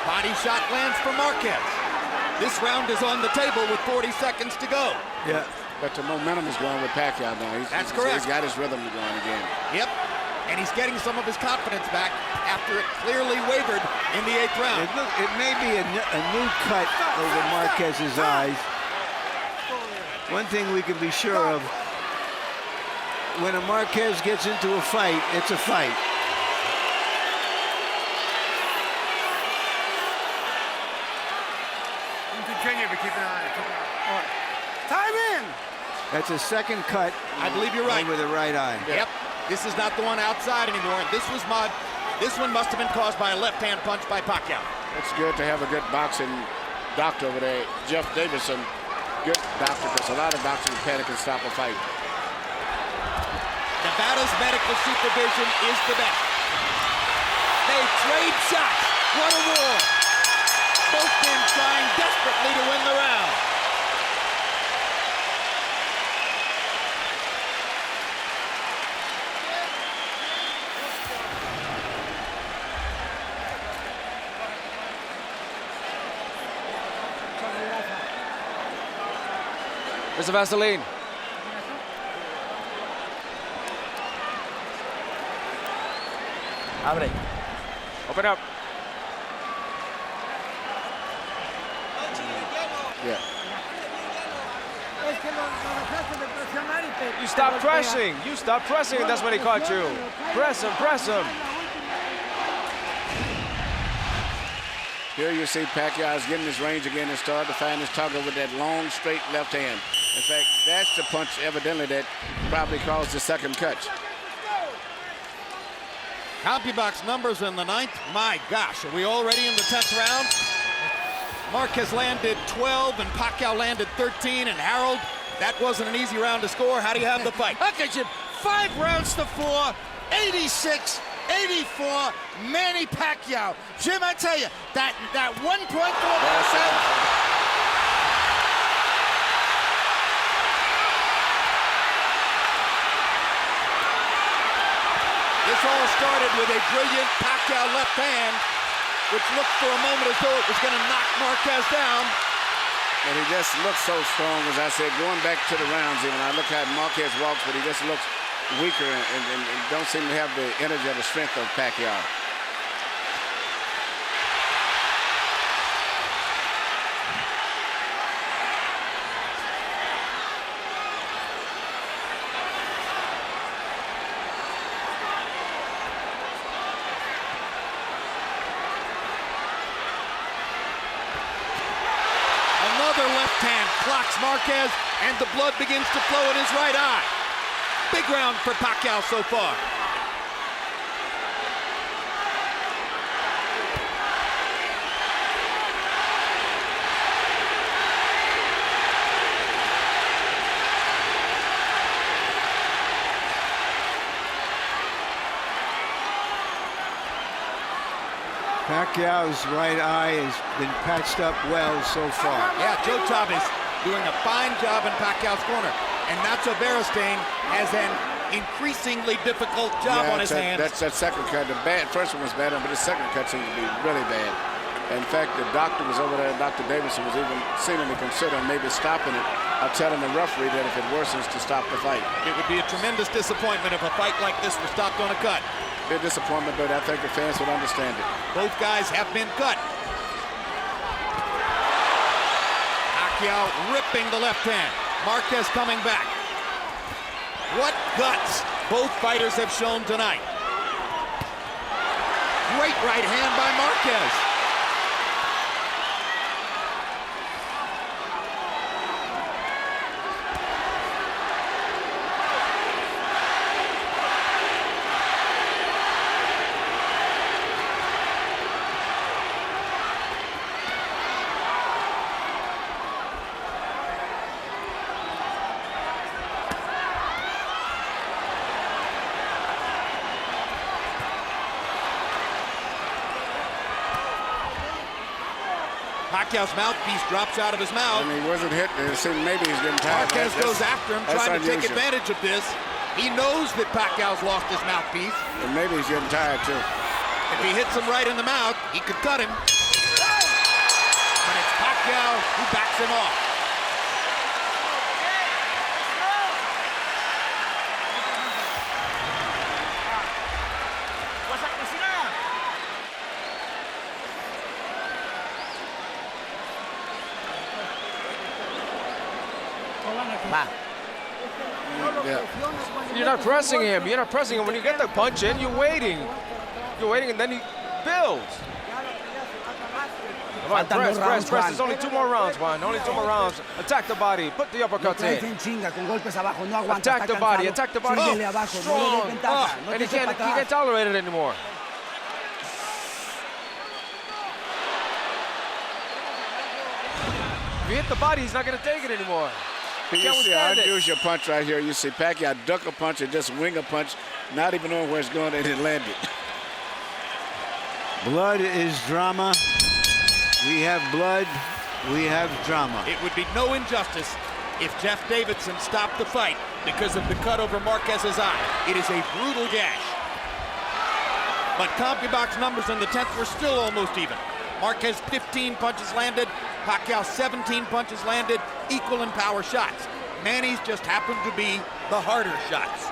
Body shot lands for Marquez. This round is on the table with 40 seconds to go. Yeah. But the momentum is going with Pacquiao now. That's correct. He's got his rhythm going again. Yep. And he's getting some of his confidence back after it clearly wavered in the 8th round. It may be a new cut over Marquez's eyes. One thing we can be sure of, when a Marquez gets into a fight, it's a fight. Continue, but keep an eye on it. Time in! That's a second cut. I believe you're right. Over the right eye. Yep. This is not the one outside anymore. This was mud. This one must have been caused by a left-hand punch by Pacquiao. It's good to have a good boxing doctor over there, Jeff Davison. Good doctor, because a lot of doctors panic and stop a fight. Nevada's medical supervision is the best. They trade shots. What a war. Both men trying desperately to win the round. Mr. Vaseline. Abre. Open up. Yeah. You stop pressing. You stop pressing, and that's when he caught you. Press him, press him. Here you see Pacquiao is getting his range again and starting to find his target with that long, straight left hand. In fact, that's the punch, evidently, that probably caused the second cut. CompuBox numbers in the 9th. My gosh, are we already in the 10th round? Marquez landed 12 and Pacquiao landed 13. And Harold, that wasn't an easy round to score. How do you have the fight? Okay, Jim, 5 rounds to 4. 86-84, Manny Pacquiao. Jim, I tell you, that 1 point to a This all started with a brilliant Pacquiao left hand, which looked for a moment as though it was going to knock Marquez down. But he just looks so strong, as I said, going back to the rounds even. I look how Marquez walks, but he just looks weaker and don't seem to have the energy or the strength of Pacquiao. Left hand clocks Marquez, and the blood begins to flow in his right eye. Big round for Pacquiao so far. Pacquiao's right eye has been patched up well so far. Yeah, Joe Chavez doing a fine job in Pacquiao's corner. And Nacho Beristain has an increasingly difficult job on his hands. That's that second cut. The first one was bad, but the second cut seems to be really bad. In fact, the doctor was over there, Dr. Davidson was even seemingly considering maybe stopping it, or telling the referee that if it worsens to stop the fight. It would be a tremendous disappointment if a fight like this was stopped on a cut. A disappointment, but I think the fans would understand it. Both guys have been cut. Pacquiao ripping the left hand. Marquez coming back. What guts both fighters have shown tonight. Great right hand by Marquez. Pacquiao's mouthpiece drops out of his mouth. And he wasn't hit. It seemed maybe he's getting tired. Marquez goes after him, trying to take advantage of this. He knows that Pacquiao's lost his mouthpiece. And maybe he's getting tired, too. If he hits him right in the mouth, he could cut him. But it's Pacquiao who backs him off. Yeah. You're not pressing him. You're not pressing him. When you get the punch in, you're waiting. You're waiting, and then he builds. Come on, press. There's only 2 more rounds, Juan. Only 2 more rounds. Attack the body. Put the uppercuts in. Attack the body. Attack the body. Oh, strong. And he can't tolerate it anymore. If you hit the body, he's not going to take it anymore. You see an unusual punch right here. You see Pacquiao duck a punch and just wing a punch, not even knowing where it's going, and it landed. Blood is drama. We have blood. We have drama. It would be no injustice if Jeff Davidson stopped the fight because of the cut over Marquez's eye. It is a brutal gash. But CompuBox numbers in the 10th were still almost even. Marquez 15 punches landed. Pacquiao 17 punches landed, equal in power shots. Manny's just happened to be the harder shots.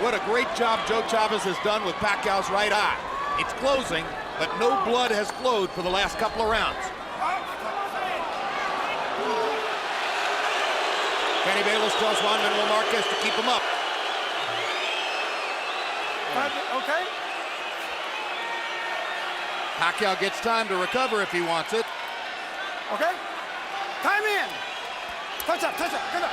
What a great job Joe Chavez has done with Pacquiao's right eye. It's closing, but no blood has flowed for the last couple of rounds. Kenny Bayless tells Juan Manuel Marquez to keep him up. Okay. Pacquiao gets time to recover if he wants it. Okay. Time in. Touch up. Good up.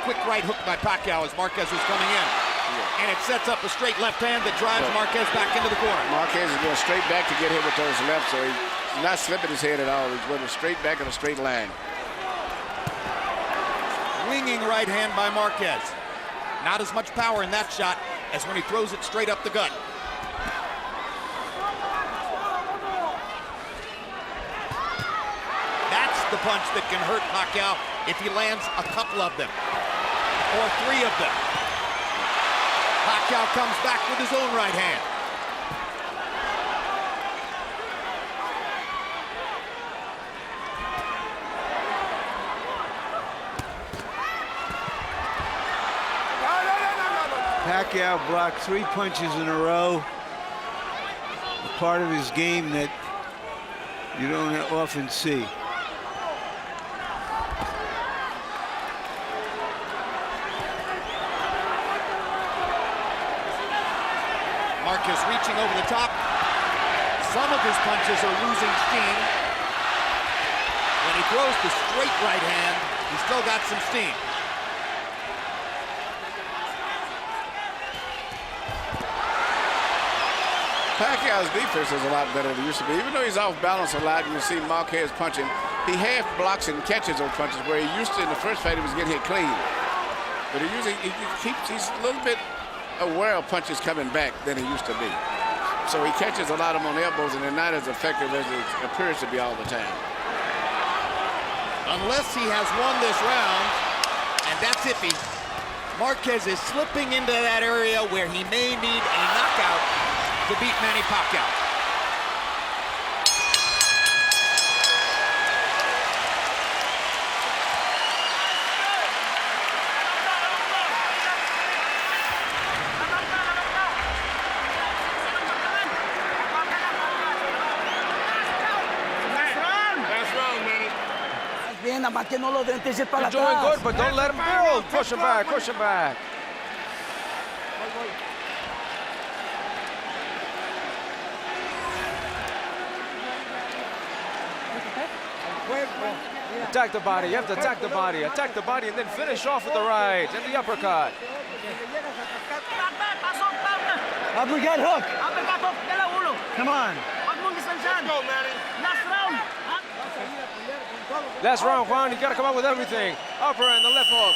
quick right hook by Pacquiao as Marquez was coming in. And it sets up a straight left hand that drives Marquez back into the corner. Marquez is going straight back to get hit with those lefts, so he's not slipping his head at all. He's going straight back in a straight line. Winging right hand by Marquez. Not as much power in that shot as when he throws it straight up the gut. That's the punch that can hurt Pacquiao if he lands a couple of them, or 3 of them. Pacquiao comes back with his own right hand. Pacquiao blocked 3 punches in a row. A part of his game that you don't often see. Marquez reaching over the top. Some of his punches are losing steam. When he throws the straight right hand, he's still got some steam. Pacquiao's defense is a lot better than it used to be. Even though he's off balance a lot, you see Marquez punching. He half blocks and catches those punches where he used to in the first fight he was getting hit clean. But he's a little bit aware of punches coming back than he used to be. So he catches a lot of them on elbows and they're not as effective as it appears to be all the time. Unless he has won this round, and that's iffy, Marquez is slipping into that area where he may need a knockout to beat Manny Pacquiao. Nada más que no lo den para You're doing good, but don't let him build. Push him back, push him back. Attack the body, you have to attack the body, and then finish off with the right and the uppercut. Uppercut hook. Come on. Last round, Juan, you gotta come up with everything. Upper and the left hook.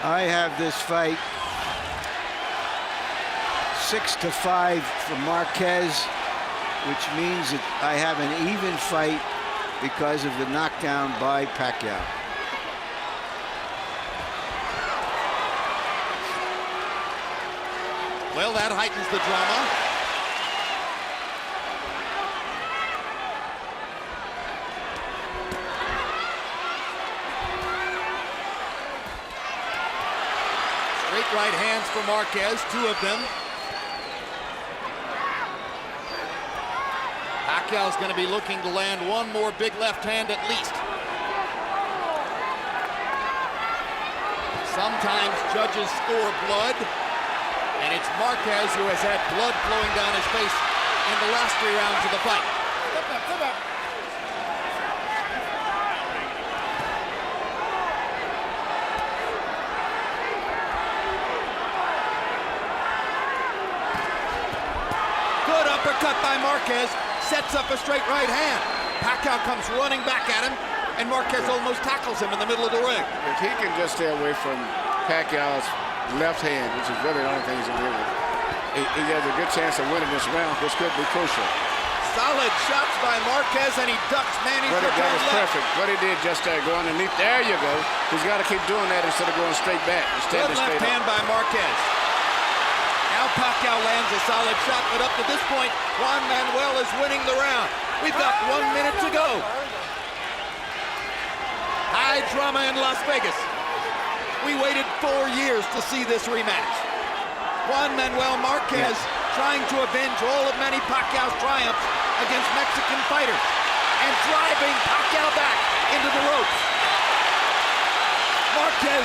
I have this fight 6-5 for Marquez, which means that I have an even fight because of the knockdown by Pacquiao. Well, that heightens the drama. Straight right hands for Marquez, 2 of them. Pacquiao's going to be looking to land one more big left hand at least. Sometimes judges score blood, and it's Marquez who has had blood flowing down his face in the last 3 rounds of the fight. Good uppercut by Marquez. Sets up a straight right hand. Pacquiao comes running back at him, and Marquez almost tackles him in the middle of the ring. If he can just stay away from Pacquiao's left hand, which is really the only thing he's going to do, he has a good chance of winning this round. This could be crucial. Solid shots by Marquez, and he ducks Manny's That return was left. perfect. What he did just there, go underneath. There you go. He's got to keep doing that instead of going straight back. Good left hand by Marquez. Now Pacquiao lands a solid shot, but up to this point, Juan Manuel is winning the round. We've got 1 minute to go. High drama in Las Vegas. We waited 4 years to see this rematch. Juan Manuel Marquez trying to avenge all of Manny Pacquiao's triumphs against Mexican fighters. and driving Pacquiao back into the ropes. Marquez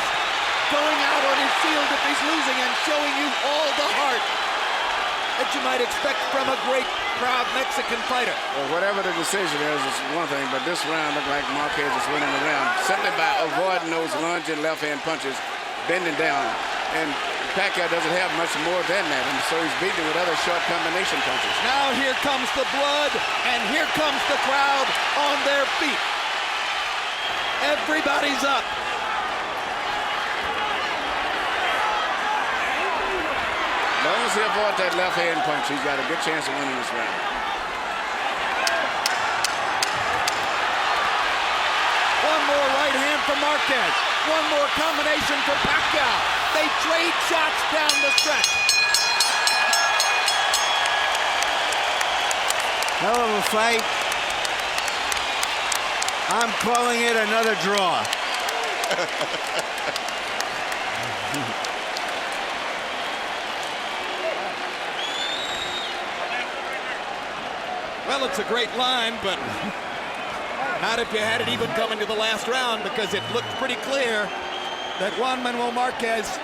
going out on his shield if he's losing and showing you all the heart that you might expect from a great, proud Mexican fighter. Well, whatever the decision is one thing, but this round looked like Marquez is winning the round simply by avoiding those lunging left-hand punches, bending down. And Pacquiao doesn't have much more than that, and so he's beating with other short combination punches. Now here comes the blood, and here comes the crowd on their feet. Everybody's up. As long as he avoids that left-hand punch, he's got a good chance of winning this round. One more right hand for Marquez. One more combination for Pacquiao. They trade shots down the stretch. Hell of a fight. I'm calling it another draw. Well, it's a great line, but not if you had it even coming to the last round, because it looked pretty clear that Juan Manuel Marquez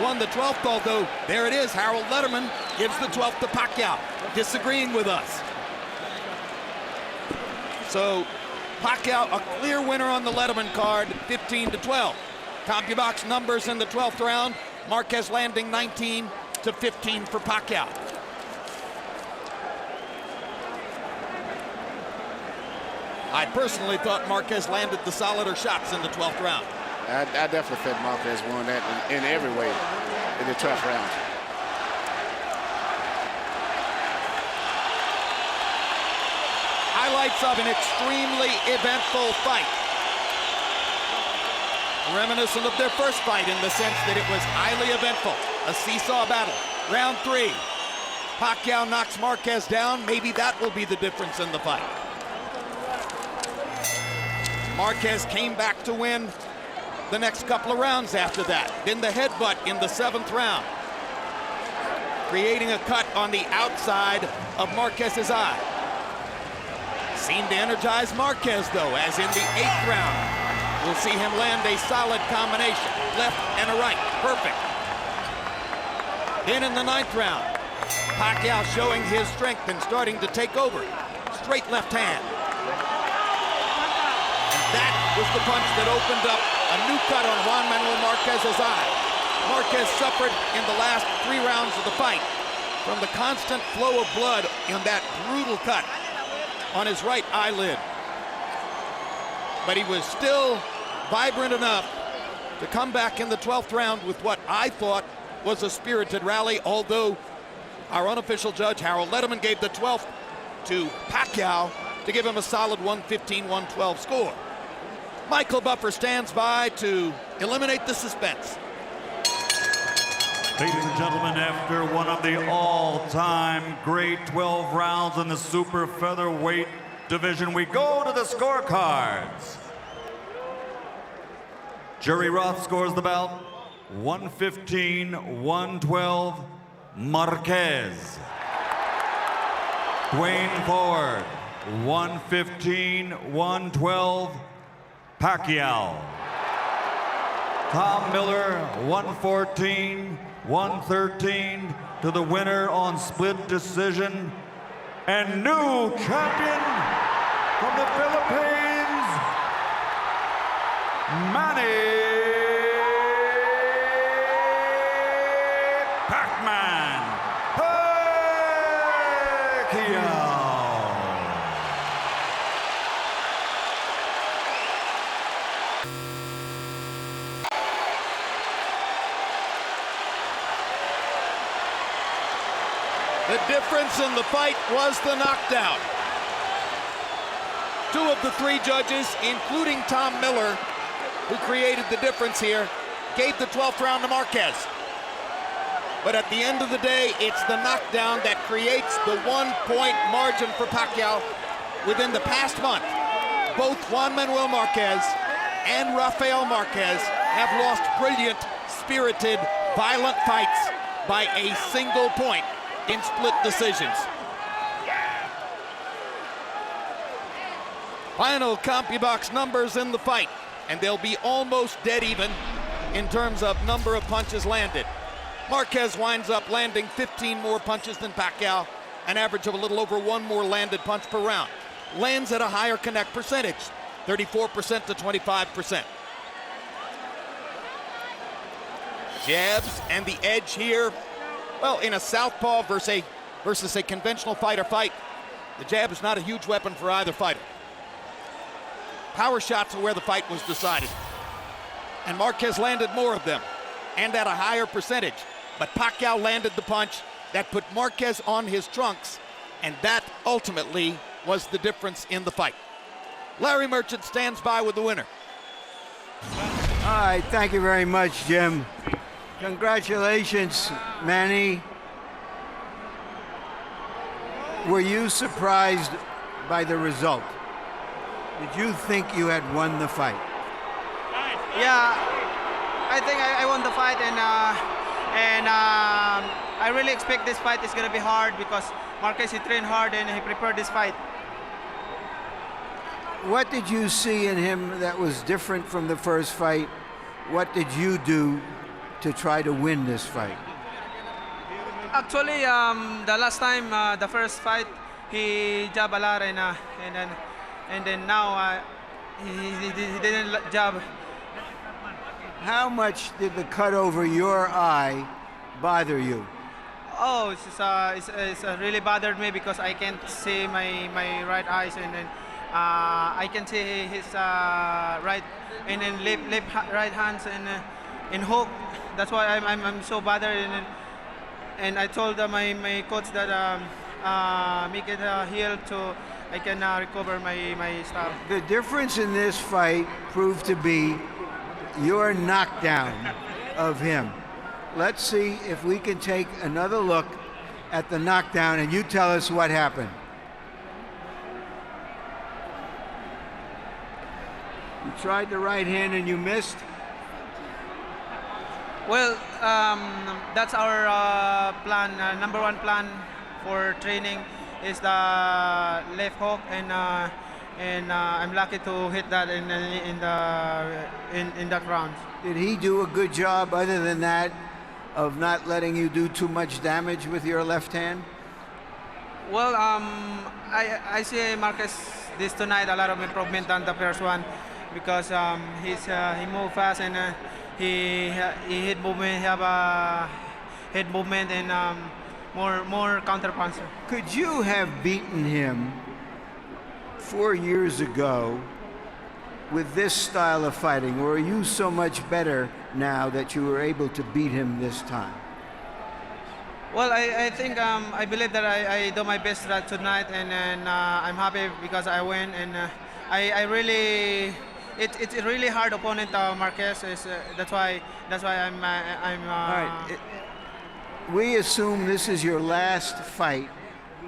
won the 12th, although there it is, Harold Letterman gives the 12th to Pacquiao, disagreeing with us. So Pacquiao a clear winner on the Letterman card, 15-12. CompuBox numbers in the 12th round, Marquez landing 19-15 for Pacquiao. I personally thought Marquez landed the solider shots in the 12th round. I definitely think Marquez won that in every way in the 12th round. Highlights of an extremely eventful fight. Reminiscent of their first fight in the sense that it was highly eventful. A seesaw battle. Round 3. Pacquiao knocks Marquez down. Maybe that will be the difference in the fight. Marquez came back to win the next couple of rounds after that. Then the headbutt in the 7th round, creating a cut on the outside of Marquez's eye. Seemed to energize Marquez, though, as in the 8th round. We'll see him land a solid combination, left and a right, perfect. Then in the 9th round, Pacquiao showing his strength and starting to take over. Straight left hand. That was the punch that opened up a new cut on Juan Manuel Marquez's eye. Marquez suffered in the last 3 rounds of the fight from the constant flow of blood in that brutal cut on his right eyelid. But he was still vibrant enough to come back in the 12th round with what I thought was a spirited rally, although our unofficial judge, Harold Letterman, gave the 12th to Pacquiao to give him a solid 115-112 score. Michael Buffer stands by to eliminate the suspense. Ladies and gentlemen, after one of the all-time great 12 rounds in the super featherweight division, we go to the scorecards. Jerry Roth scores the bout 115-112 Marquez. Duane forward 115-112 Pacquiao. Tom Miller, 114-113 to the winner on split decision. And new champion from the Philippines, Manny Pacquiao. The difference in the fight was the knockdown. 2 of the 3 judges, including Tom Miller, who created the difference here, gave the 12th round to Marquez. But at the end of the day, it's the knockdown that creates the 1-point margin for Pacquiao within the past month. Both Juan Manuel Marquez and Rafael Marquez have lost brilliant, spirited, violent fights by a single point in split decisions. Final CompuBox numbers in the fight, and they'll be almost dead even in terms of number of punches landed. Marquez winds up landing 15 more punches than Pacquiao, an average of a little over 1 more landed punch per round. Lands at a higher connect percentage, 34% to 25%. Jabs and the edge here. Well, in a southpaw versus a conventional fighter fight, the jab is not a huge weapon for either fighter. Power shots are where the fight was decided. And Marquez landed more of them, and at a higher percentage. But Pacquiao landed the punch that put Marquez on his trunks, and that ultimately was the difference in the fight. Larry Merchant stands by with the winner. All right, thank you very much, Jim. Congratulations, Manny. Were you surprised by the result? Did you think you had won the fight? Yeah, I think I won the fight, and I really expect this fight is going to be hard because Marquez, he trained hard and he prepared this fight. What did you see in him that was different from the first fight? What did you do to try to win this fight? Actually, the last time, the first fight, he jabbed a lot, and then now he didn't jab. How much did the cut over your eye bother you? Oh, it's really bothered me because I can't see my right eyes, and then I can see his right and then right hands and hook. That's why I'm so bothered, and I told my coach that make it heal so I can recover my style. The difference in this fight proved to be your knockdown of him. Let's see if we can take another look at the knockdown and you tell us what happened. You tried the right hand and you missed? Well, that's our plan. Number one plan for training is the left hook, and I'm lucky to hit that in that round. Did he do a good job other than that of not letting you do too much damage with your left hand? Well, I see Marquez this tonight a lot of improvement on the first one because he moved fast and he hit movement, he have a head movement and more counter puncher. Could you have beaten him 4 years ago with this style of fighting, or are you so much better now that you were able to beat him this time? Well, I think I believe that I do my best tonight, and I'm happy because I win, and I really it's a really hard opponent. Marquez is that's why I'm All right. We assume this is your last fight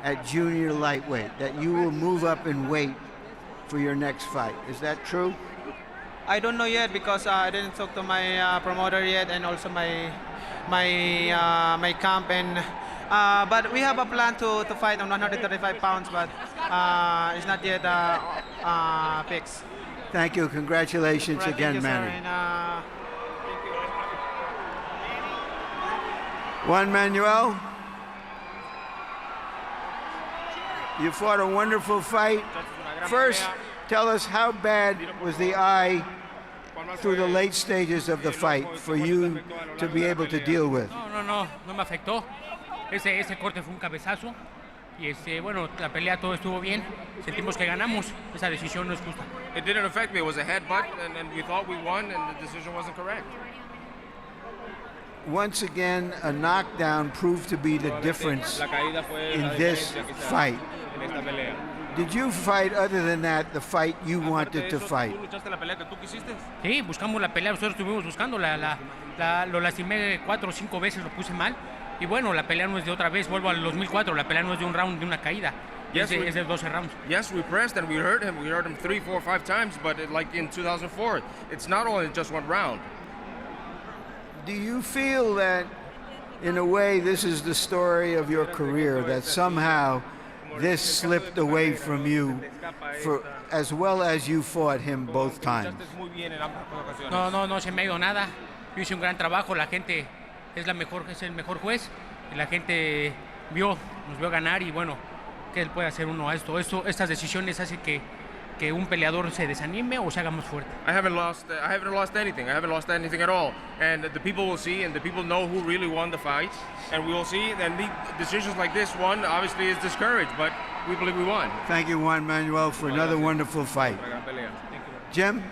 at junior lightweight, that you will move up in weight for your next fight. Is that true? I don't know yet because I didn't talk to my promoter yet, and also my camp, and but we have a plan to fight on 135 pounds, but it's not yet fixed. Thank you. Congratulations Right, again, thank you, Manny. sir, and, Juan Manuel, you fought a wonderful fight. First, tell us how bad was the eye through the late stages of the fight for you to be able to deal with? No me afectó. Ese corte fue un cabezazo y bueno, la pelea todo estuvo bien. Sentimos que ganamos. Esa decisión no es justa. It didn't affect me. It was a headbutt, and we thought we won, and the decision wasn't correct. Once again, a knockdown proved to be the difference in this fight. Did you fight other than that, the fight you wanted to fight? Sí, buscamos la pelea, nosotros estuvimos buscando, lo lastimé 4 o 5 veces, lo puse mal. Y bueno, la pelea no es de otra vez, vuelvo al 2004, la pelea no es de un round, de una caída. Es de 12 rounds. Yes, we pressed and we hurt him. We hurt him 3, 4, 5 times, but like in 2004, it's not only just one round. Do you feel that, in a way, this is the story of your career, that somehow this slipped away from you for as well as you fought him both times. No se me ha ido nada. Yo hice un gran trabajo, la gente es el mejor juez, y la gente nos vio ganar, y bueno, ¿qué puede hacer uno a esto? Estas decisiones hacen que un peleador se desanime o se haga más fuerte. I haven't lost anything. I haven't lost anything at all. And the people will see, and the people know who really won the fight. And we will see, and the decisions like this one obviously is discouraged, but we believe we won. Thank you, Juan Manuel, for another wonderful fight. Jim?